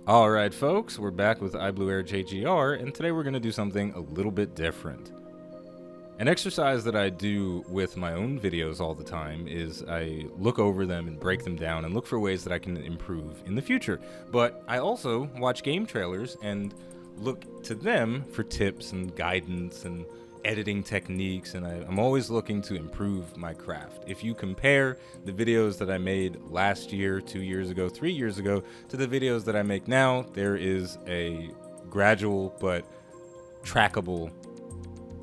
Alright folks, we're back with iBluairJgR, and today we're going to do something a little bit different. An exercise that I do with my own videos all the time is I look over them and break them down and look for ways that I can improve in the future. But I also watch game trailers and look to them for tips and guidance and editing techniques, and I'm always looking to improve my craft. If you compare the videos that I made last year, 2 years ago, 3 years ago, to the videos that I make now, there is a gradual but trackable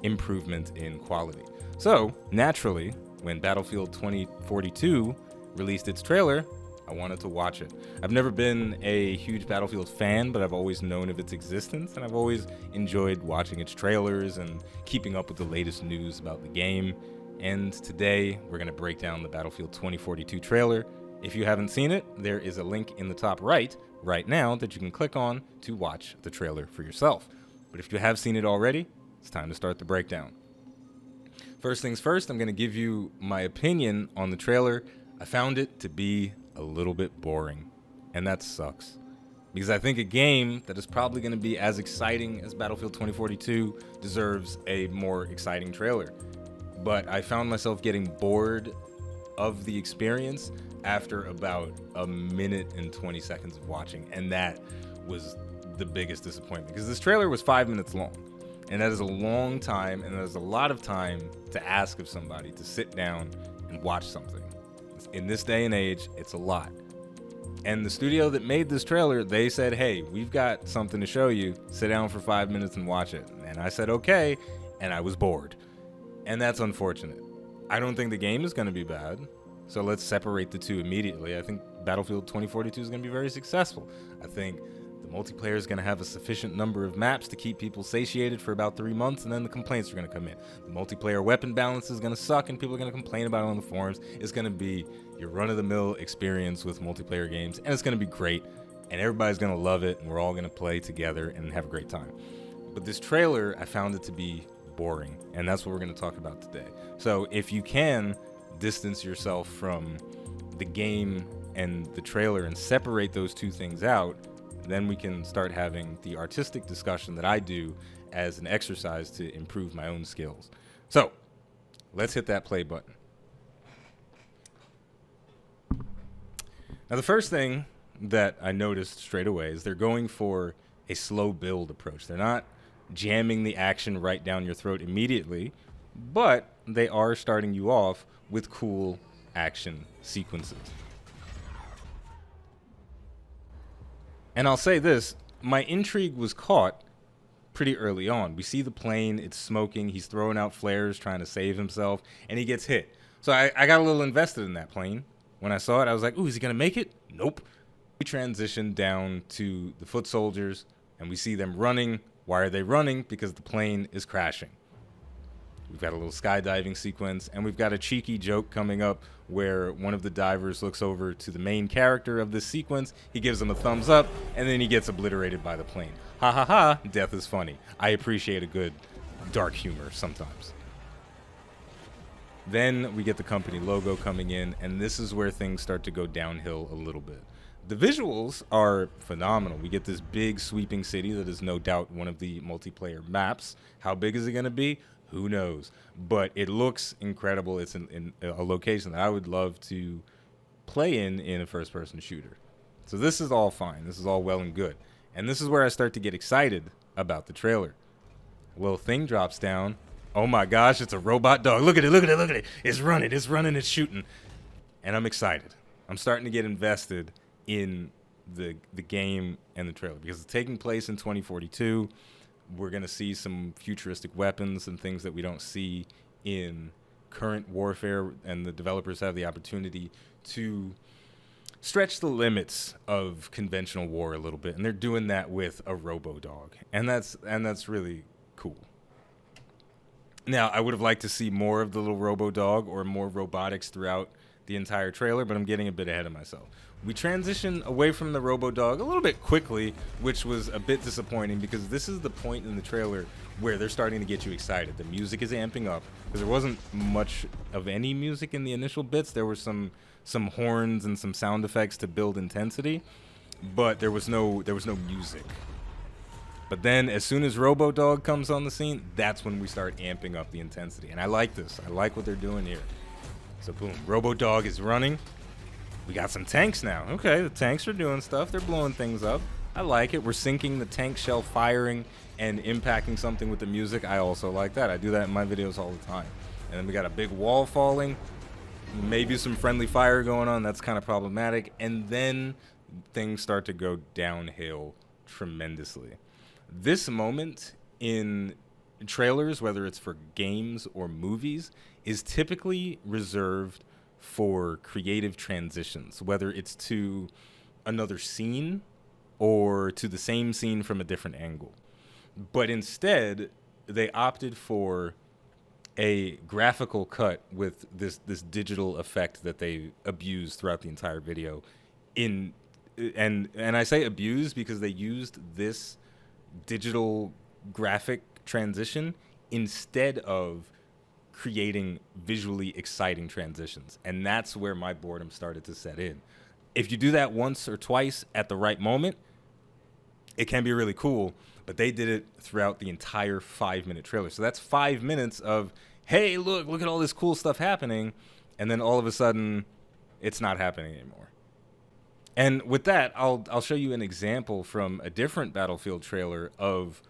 improvement in quality. So, naturally, when Battlefield 2042 released its trailer, I wanted to watch it. I've never been a huge Battlefield fan, but I've always known of its existence, and I've always enjoyed watching its trailers and keeping up with the latest news about the game. And today, we're going to break down the Battlefield 2042 trailer. If you haven't seen it, there is a link in the top right now that you can click on to watch the trailer for yourself. But if you have seen it already, it's time to start the breakdown. First things first, I'm going to give you my opinion on the trailer. I found it to be a little bit boring, and that sucks, because I think a game that is probably going to be as exciting as Battlefield 2042 deserves a more exciting trailer. But I found myself getting bored of the experience after about a minute and 20 seconds of watching, and that was the biggest disappointment, because this trailer was 5 minutes long, and that is a long time, and that is a lot of time to ask of somebody to sit down and watch something. In this day and age, it's a lot. And the studio that made this trailer, they said, hey, we've got something to show you. Sit down for 5 minutes and watch it. And I said, okay, and I was bored. And that's unfortunate. I don't think the game is going to be bad, so let's separate the two immediately. I think Battlefield 2042 is going to be very successful. I think the multiplayer is going to have a sufficient number of maps to keep people satiated for about 3 months, and then the complaints are going to come in. The multiplayer weapon balance is going to suck, and people are going to complain about it on the forums. It's going to be your run-of-the-mill experience with multiplayer games, and it's going to be great, and everybody's going to love it, and we're all going to play together and have a great time. But this trailer, I found it to be boring, and that's what we're going to talk about today. So if you can distance yourself from the game and the trailer and separate those two things out, then we can start having the artistic discussion that I do as an exercise to improve my own skills. So, let's hit that play button. Now, the first thing that I noticed straight away is they're going for a slow build approach. They're not jamming the action right down your throat immediately, but they are starting you off with cool action sequences. And I'll say this, my intrigue was caught pretty early on. We see the plane, it's smoking, he's throwing out flares trying to save himself, and he gets hit. So I got a little invested in that plane. When I saw it, I was like, ooh, is he going to make it? Nope. We transition down to the foot soldiers, and we see them running. Why are they running? Because the plane is crashing. We've got a little skydiving sequence, and we've got a cheeky joke coming up where one of the divers looks over to the main character of this sequence, he gives him a thumbs up, and then he gets obliterated by the plane. Ha ha ha, death is funny. I appreciate a good dark humor sometimes. Then we get the company logo coming in, and this is where things start to go downhill a little bit. The visuals are phenomenal. We get this big sweeping city that is no doubt one of the multiplayer maps. How big is it going to be? Who knows? But it looks incredible. It's in a location that I would love to play in a first-person shooter. So this is all fine. This is all well and good. And this is where I start to get excited about the trailer. A little thing drops down. Oh my gosh, it's a robot dog. Look at it, look at it, look at it. It's running, it's shooting. And I'm excited. I'm starting to get invested in the game and the trailer because it's taking place in 2042. We're going to see some futuristic weapons and things that we don't see in current warfare, and the developers have the opportunity to stretch the limits of conventional war a little bit, and they're doing that with a robo-dog, and that's really cool. Now, I would have liked to see more of the little robo-dog or more robotics throughout the entire trailer, but I'm getting a bit ahead of myself. We transition away from the robo-dog a little bit quickly, which was a bit disappointing because this is the point in the trailer where they're starting to get you excited. The music is amping up because there wasn't much of any music in the initial bits. There were some horns and some sound effects to build intensity. but there was no music. But then as soon as Robo-Dog comes on the scene, that's when we start amping up the intensity. And I like this. I like what they're doing here. So boom, Robo-Dog is running. We got some tanks now. Okay, the tanks are doing stuff. They're blowing things up. I like it. We're syncing the tank shell firing and impacting something with the music. I also like that. I do that in my videos all the time. And then we got a big wall falling. Maybe some friendly fire going on. That's kind of problematic. And then things start to go downhill tremendously. This moment in trailers, whether it's for games or movies, is typically reserved for creative transitions, whether it's to another scene or to the same scene from a different angle. But instead, they opted for a graphical cut with this digital effect that they abuse throughout the entire video. And I say abuse because they used this digital graphic transition instead of creating visually exciting transitions. And that's where my boredom started to set in. If you do that once or twice at the right moment, it can be really cool, but they did it throughout the entire 5-minute trailer. So that's 5 minutes of, hey, look at all this cool stuff happening, and then all of a sudden, it's not happening anymore. And with that, I'll show you an example from a different Battlefield trailer of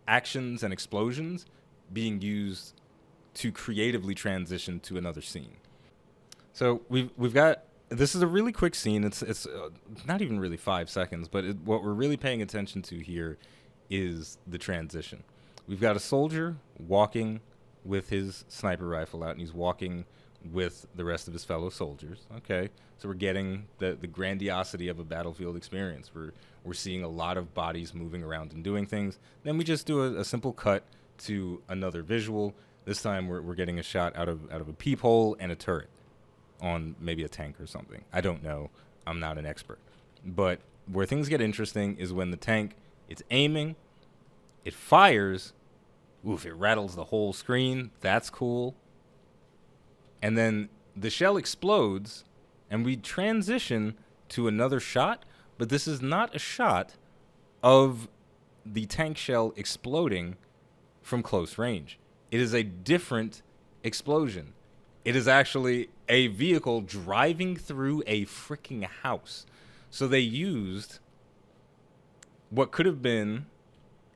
actions and explosions being used to creatively transition to another scene. So we've got, this is a really quick scene. It's not even really 5 seconds, but what we're really paying attention to here is the transition. We've got a soldier walking with his sniper rifle out, and he's walking with the rest of his fellow soldiers. Okay, so we're getting the grandiosity of a Battlefield experience. We're seeing a lot of bodies moving around and doing things. Then we just do a simple cut to another visual. This time we're getting a shot out of a peephole and a turret on maybe a tank or something. I don't know. I'm not an expert. But where things get interesting is when the tank, it's aiming, it fires, oof, it rattles the whole screen. That's cool. And then the shell explodes, and we transition to another shot, but this is not a shot of the tank shell exploding from close range. It is a different explosion. It is actually a vehicle driving through a freaking house. So they used what could have been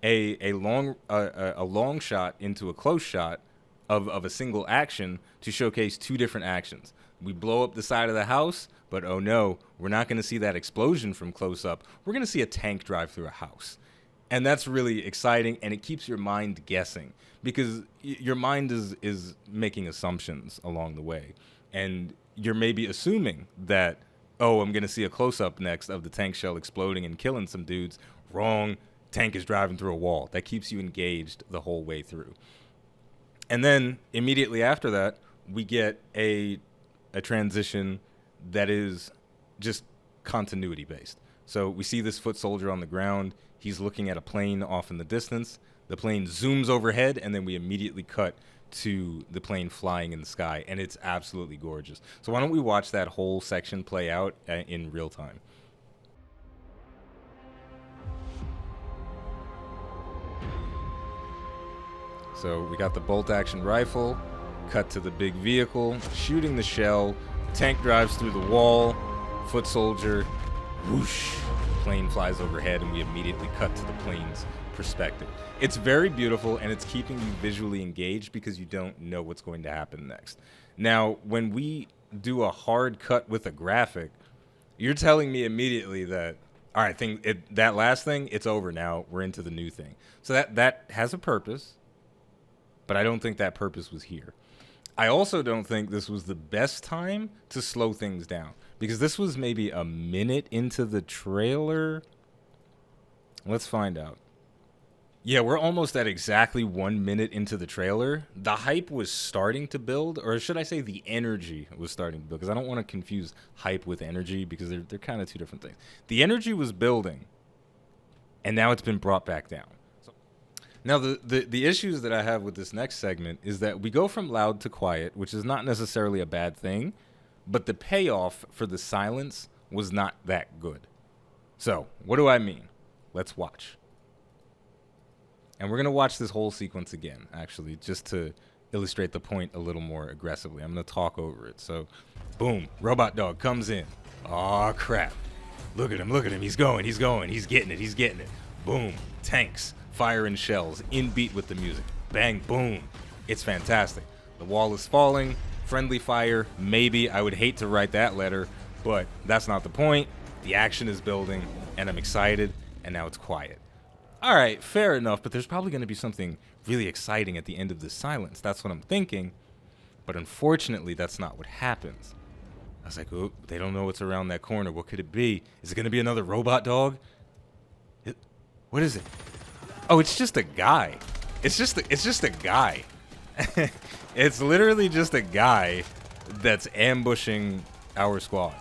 a long shot into a close shot of a single action to showcase two different actions. We blow up the side of the house, but oh no, we're not going to see that explosion from close up. We're going to see a tank drive through a house. And that's really exciting, and it keeps your mind guessing because your mind is making assumptions along the way. And you're maybe assuming that, oh, I'm going to see a close-up next of the tank shell exploding and killing some dudes. Wrong. Tank is driving through a wall. That keeps you engaged the whole way through. And then immediately after that, we get a transition that is just continuity based. So we see this foot soldier on the ground. He's looking at a plane off in the distance. The plane zooms overhead, and then we immediately cut to the plane flying in the sky, and it's absolutely gorgeous. So why don't we watch that whole section play out in real time? So we got the bolt action rifle, cut to the big vehicle, shooting the shell, tank drives through the wall, foot soldier, whoosh, plane flies overhead, and we immediately cut to the plane's perspective. It's very beautiful, and it's keeping you visually engaged because you don't know what's going to happen next. Now, when we do a hard cut with a graphic, you're telling me immediately that, all right, that last thing, it's over now. We're into the new thing. So that has a purpose. But I don't think that purpose was here. I also don't think this was the best time to slow things down because this was maybe a minute into the trailer. Let's find out. Yeah, we're almost at exactly 1 minute into the trailer. The hype was starting to build, or should I say the energy was starting to build, because I don't want to confuse hype with energy because they're kind of two different things. The energy was building, and now it's been brought back down. Now, the issues that I have with this next segment is that we go from loud to quiet, which is not necessarily a bad thing, but the payoff for the silence was not that good. So, what do I mean? Let's watch. And we're going to watch this whole sequence again, actually, just to illustrate the point a little more aggressively. I'm going to talk over it. So, boom, robot dog comes in. Aw, crap. Look at him, look at him. He's going, he's going. He's getting it, he's getting it. Boom, tanks, fire and shells, in beat with the music. Bang, boom. It's fantastic. The wall is falling, friendly fire, maybe. I would hate to write that letter, but that's not the point. The action is building, and I'm excited, and now it's quiet. All right, fair enough, but there's probably going to be something really exciting at the end of this silence. That's what I'm thinking, but unfortunately, that's not what happens. I was like, oh, they don't know what's around that corner. What could it be? Is it going to be another robot dog? What is it? Oh, it's just a guy. It's just a guy. It's literally just a guy that's ambushing our squad.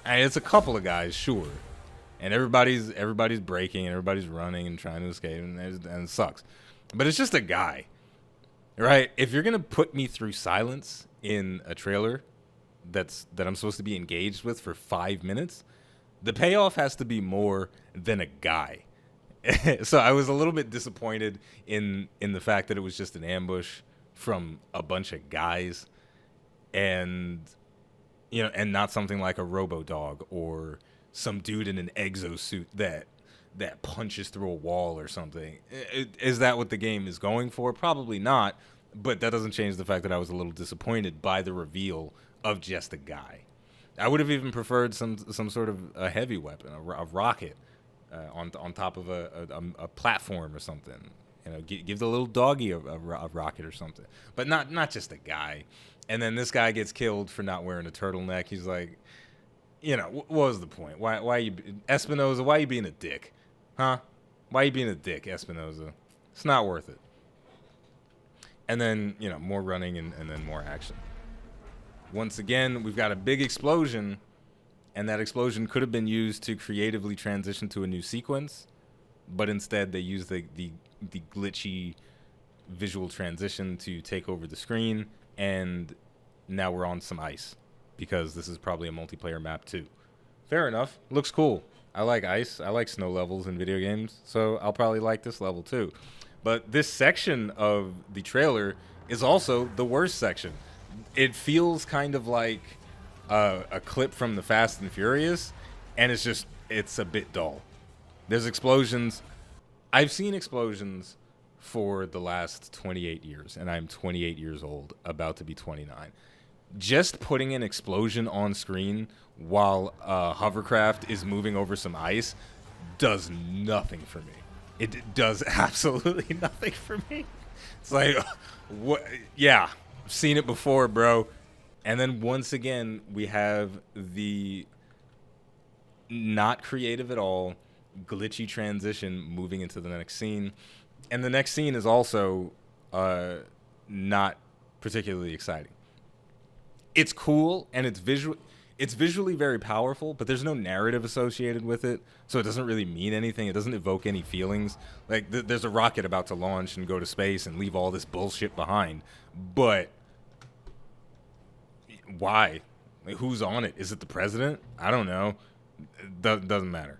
And it's a couple of guys, sure. And everybody's breaking and everybody's running and trying to escape, and it sucks. But it's just a guy, right? If you're gonna put me through silence in a trailer that I'm supposed to be engaged with for 5 minutes, the payoff has to be more than a guy. So I was a little bit disappointed in the fact that it was just an ambush from a bunch of guys, and and not something like a robo-dog or some dude in an exosuit that punches through a wall or something. Is that what the game is going for? Probably not, but that doesn't change the fact that I was a little disappointed by the reveal of just a guy. I would have even preferred some sort of a heavy weapon, a rocket on top of a platform or something. Give the little doggy a rocket or something, but not just a guy. And then this guy gets killed for not wearing a turtleneck. He's like, what was the point? Why you, Espinoza? Why are you being a dick, huh? Why are you being a dick, Espinoza? It's not worth it. And then more running and then more action. Once again, we've got a big explosion, and that explosion could have been used to creatively transition to a new sequence, but instead they use the glitchy visual transition to take over the screen, and now we're on some ice because this is probably a multiplayer map too. Fair enough. Looks cool. I like ice. I like snow levels in video games, so I'll probably like this level too. But this section of the trailer is also the worst section. It feels kind of like a clip from the Fast and Furious, and it's a bit dull. There's explosions. I've seen explosions for the last 28 years, and I'm 28 years old, about to be 29. Just putting an explosion on screen while a hovercraft is moving over some ice does nothing for me. It does absolutely nothing for me. It's like, what? Yeah, I've seen it before, bro. And then once again, we have the not creative at all, glitchy transition moving into the next scene. And the next scene is also not particularly exciting. It's cool and it's visually very powerful, but there's no narrative associated with it, so it doesn't really mean anything. It doesn't evoke any feelings. Like there's a rocket about to launch and go to space and leave all this bullshit behind, but why? Like, who's on it? Is it the president? I don't know. Doesn't matter.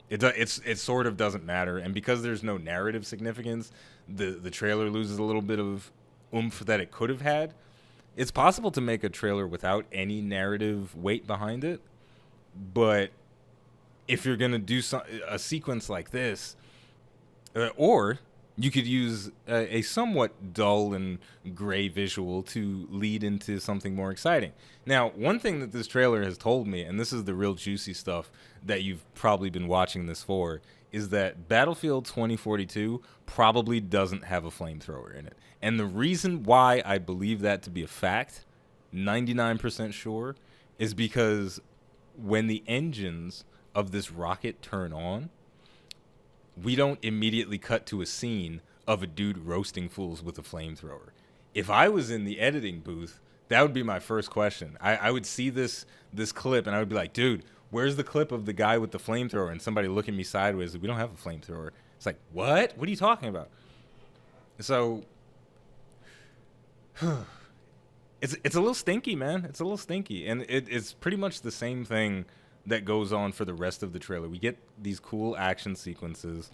It sort of doesn't matter, and because there's no narrative significance, the trailer loses a little bit of oomph that it could have had. It's possible to make a trailer without any narrative weight behind it, but if you're gonna do a sequence like this, or you could use a somewhat dull and gray visual to lead into something more exciting. Now, one thing that this trailer has told me, and this is the real juicy stuff that you've probably been watching this for, is that Battlefield 2042 probably doesn't have a flamethrower in it. And the reason why I believe that to be a fact, 99% sure, is because when the engines of this rocket turn on, we don't immediately cut to a scene of a dude roasting fools with a flamethrower. If I was in the editing booth, that would be my first question. I would see this clip and I would be like, dude, where's the clip of the guy with the flamethrower? And somebody look at me sideways, like, we don't have a flamethrower. It's like, what? What are you talking about? So it's a little stinky, man. It's a little stinky. And it's pretty much the same thing that goes on for the rest of the trailer. We get these cool action sequences,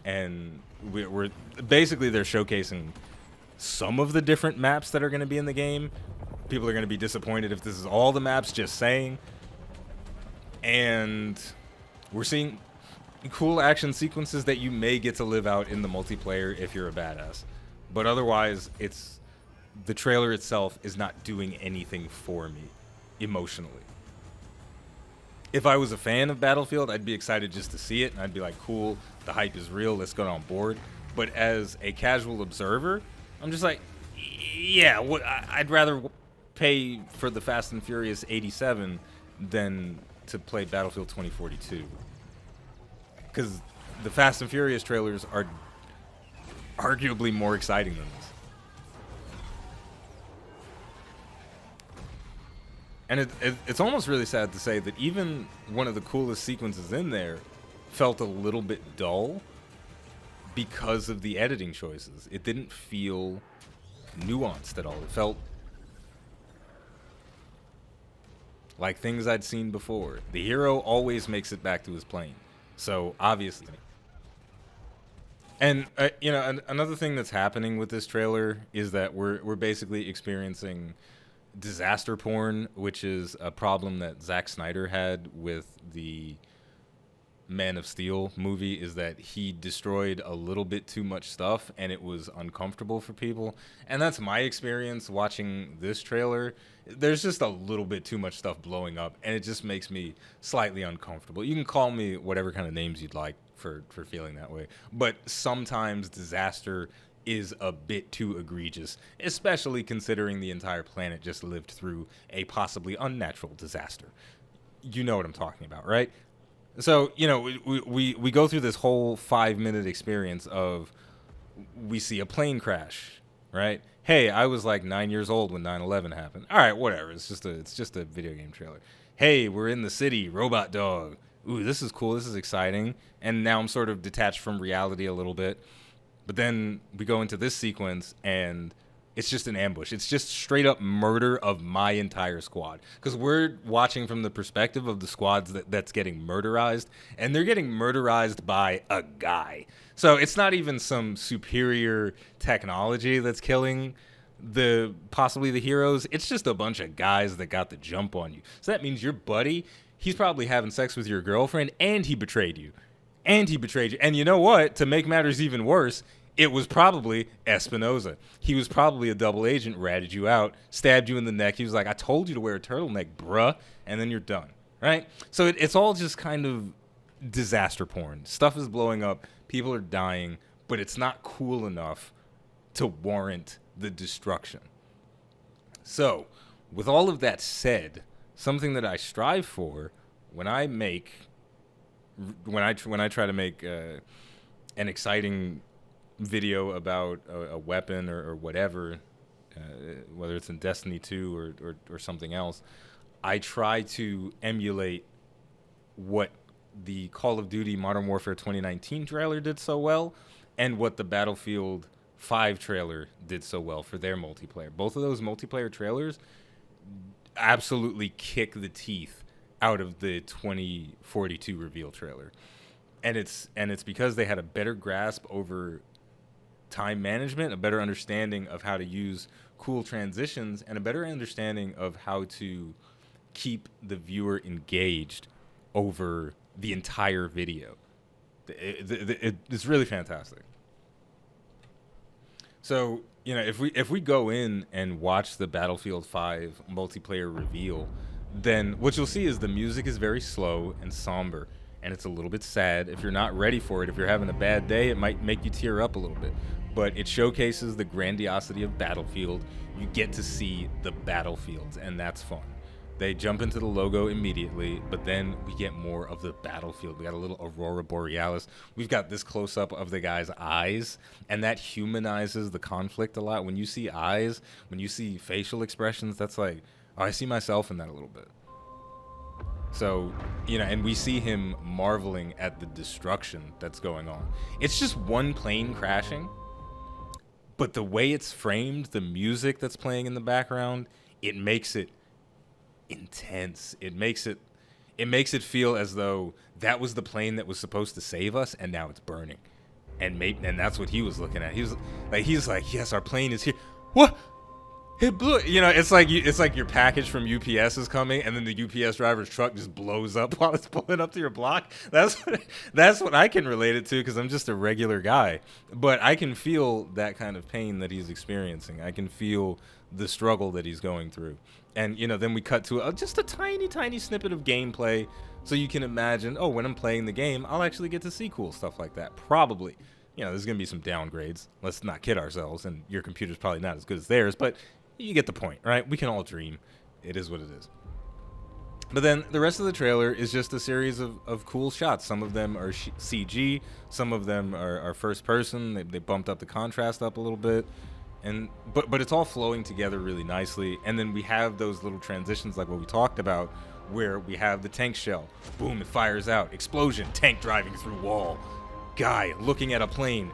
and we're basically, they're showcasing some of the different maps that are going to be in the game. People are going to be disappointed if this is all the maps, just saying. And we're seeing cool action sequences that you may get to live out in the multiplayer if you're a badass. But otherwise, the trailer itself is not doing anything for me emotionally. If I was a fan of Battlefield, I'd be excited just to see it, and I'd be like, cool, the hype is real, let's get on board. But as a casual observer, I'm just like, yeah, I'd rather pay for the Fast and Furious 87 than to play Battlefield 2042. Because the Fast and Furious trailers are arguably more exciting than this. And it's almost really sad to say that even one of the coolest sequences in there felt a little bit dull because of the editing choices. It didn't feel nuanced at all. It felt like things I'd seen before. The hero always makes it back to his plane. So, obviously. And, another thing that's happening with this trailer is that we're basically experiencing disaster porn, which is a problem that Zack Snyder had with the Man of Steel movie, is that he destroyed a little bit too much stuff and it was uncomfortable for people. And that's my experience watching this trailer. There's just a little bit too much stuff blowing up and it just makes me slightly uncomfortable. You can call me whatever kind of names you'd like for feeling that way, but sometimes disaster is a bit too egregious, especially considering the entire planet just lived through a possibly unnatural disaster. You know what I'm talking about, right? So, we go through this whole 5-minute experience of, we see a plane crash, right? Hey, I was like 9 years old when 9/11 happened. All right, whatever. It's just a video game trailer. Hey, we're in the city, robot dog. Ooh, this is cool. This is exciting. And now I'm sort of detached from reality a little bit. But then we go into this sequence, and it's just an ambush. It's just straight up murder of my entire squad. Because we're watching from the perspective of the squads that's getting murderized, and they're getting murderized by a guy. So it's not even some superior technology that's killing possibly the heroes. It's just a bunch of guys that got the jump on you. So that means your buddy, he's probably having sex with your girlfriend, and he betrayed you. And you know what? To make matters even worse, it was probably Espinoza. He was probably a double agent, ratted you out, stabbed you in the neck. He was like, I told you to wear a turtleneck, bruh. And then you're done, right? So it's all just kind of disaster porn. Stuff is blowing up. People are dying. But it's not cool enough to warrant the destruction. So, with all of that said, something that I strive for when I try to make an exciting video about a weapon or whatever, whether it's in Destiny 2 or something else, I try to emulate what the Call of Duty Modern Warfare 2019 trailer did so well and what the Battlefield 5 trailer did so well for their multiplayer. Both of those multiplayer trailers absolutely kick the teeth out of the 2042 reveal trailer. And it's because they had a better grasp over time management, a better understanding of how to use cool transitions, and a better understanding of how to keep the viewer engaged over the entire video. It's really fantastic. So, if we go in and watch the Battlefield 5 multiplayer reveal, then what you'll see is the music is very slow and somber, and it's a little bit sad. If you're not ready for it, if you're having a bad day, it might make you tear up a little bit. But it showcases the grandiosity of Battlefield. You get to see the battlefields, and that's fun. They jump into the logo immediately, but then we get more of the battlefield. We got a little Aurora Borealis. We've got this close-up of the guy's eyes, and that humanizes the conflict a lot. When you see eyes, when you see facial expressions, that's like, oh, I see myself in that a little bit. So, and we see him marveling at the destruction that's going on. It's just one plane crashing, but the way it's framed, the music that's playing in the background, it makes it intense. It makes it it makes it feel as though that was the plane that was supposed to save us, and now it's burning. And that's what he was looking at. He's like, yes, our plane is here. What? It blew. You know, it's like your package from UPS is coming, and then the UPS driver's truck just blows up while it's pulling up to your block. That's what I can relate it to, because I'm just a regular guy. But I can feel that kind of pain that he's experiencing. I can feel the struggle that he's going through. And, you know, then we cut to just a tiny, tiny snippet of gameplay, so you can imagine, oh, when I'm playing the game, I'll actually get to see cool stuff like that. Probably. You know, there's going to be some downgrades. Let's not kid ourselves, and your computer's probably not as good as theirs, but you get the point, right? We can all dream. It is what it is. But then the rest of the trailer is just a series of cool shots. Some of them are CG. Some of them are first person. They bumped up the contrast up a little bit. But it's all flowing together really nicely. And then we have those little transitions like what we talked about, where we have the tank shell. Boom, it fires out. Explosion, tank driving through wall. Guy looking at a plane.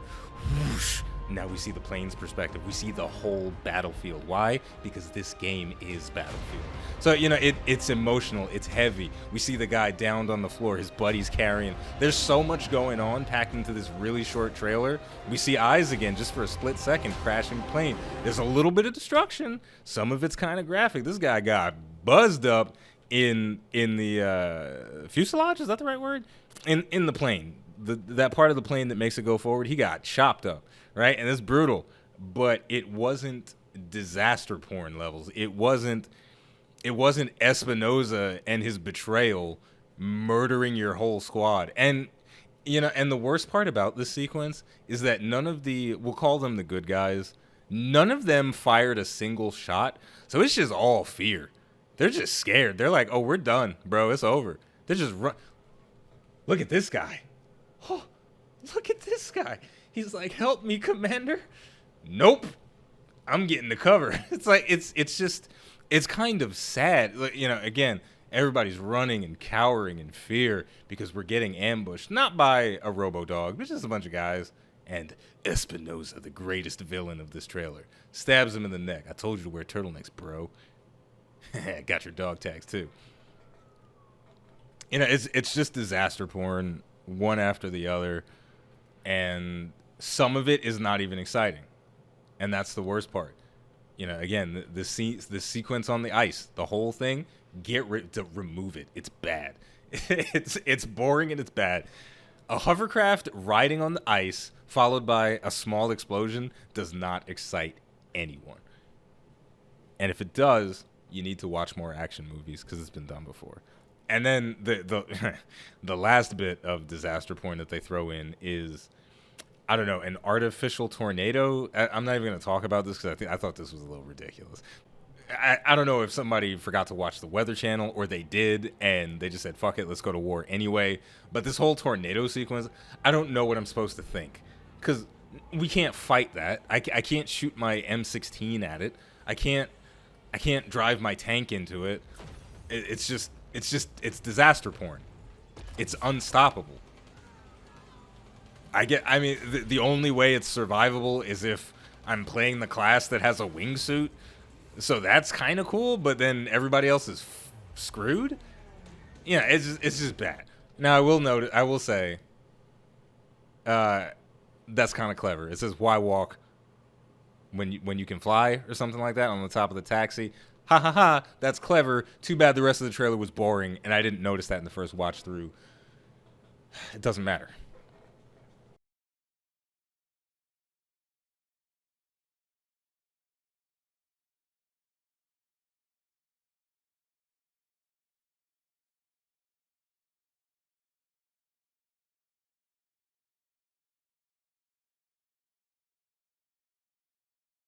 Whoosh. Now we see the plane's perspective. We see the whole battlefield. Why? Because this game is Battlefield. So, you know, it's emotional. It's heavy. We see the guy downed on the floor. His buddy's carrying. There's so much going on packed into this really short trailer. We see eyes again just for a split second crashing plane. There's a little bit of destruction. Some of it's kind of graphic. This guy got buzzed up in the fuselage. Is that the right word? In the plane. That part of the plane that makes it go forward. He got chopped up. Right? And it's brutal, but it wasn't disaster porn levels. It wasn't Espinosa and his betrayal murdering your whole squad. And, you know, and the worst part about this sequence is that none of we'll call them the good guys, none of them fired a single shot. So it's just all fear. They're just scared. They're like, oh, we're done, bro. It's over. They're just Look at this guy. Oh, look at this guy. He's like, help me, Commander. Nope. I'm getting the cover. It's like, it's kind of sad. You know, again, everybody's running and cowering in fear because we're getting ambushed, not by a robo-dog, but just a bunch of guys. And Espinosa, the greatest villain of this trailer, stabs him in the neck. I told you to wear turtlenecks, bro. Got your dog tags, too. You know, it's just disaster porn, one after the other. And some of it is not even exciting, and that's the worst part. You know, again, the sequence on the ice, the whole thing, remove it. It's bad. It's boring and it's bad. A hovercraft riding on the ice followed by a small explosion does not excite anyone. And if it does, you need to watch more action movies because it's been done before. And then the last bit of disaster porn that they throw in is, I don't know, an artificial tornado. I'm not even going to talk about this because I thought this was a little ridiculous. I don't know if somebody forgot to watch the Weather Channel or they did and they just said, fuck it, let's go to war anyway. But this whole tornado sequence, I don't know what I'm supposed to think because we can't fight that. I can't shoot my M16 at it. I can't drive my tank into it. It's disaster porn. It's unstoppable. I mean, the only way it's survivable is if I'm playing the class that has a wingsuit. So that's kind of cool, but then everybody else is screwed. Yeah, it's just bad. Now I will say, that's kind of clever. It says, "Why walk when you can fly?" or something like that on the top of the taxi. Ha ha ha! That's clever. Too bad the rest of the trailer was boring, and I didn't notice that in the first watch through. It doesn't matter.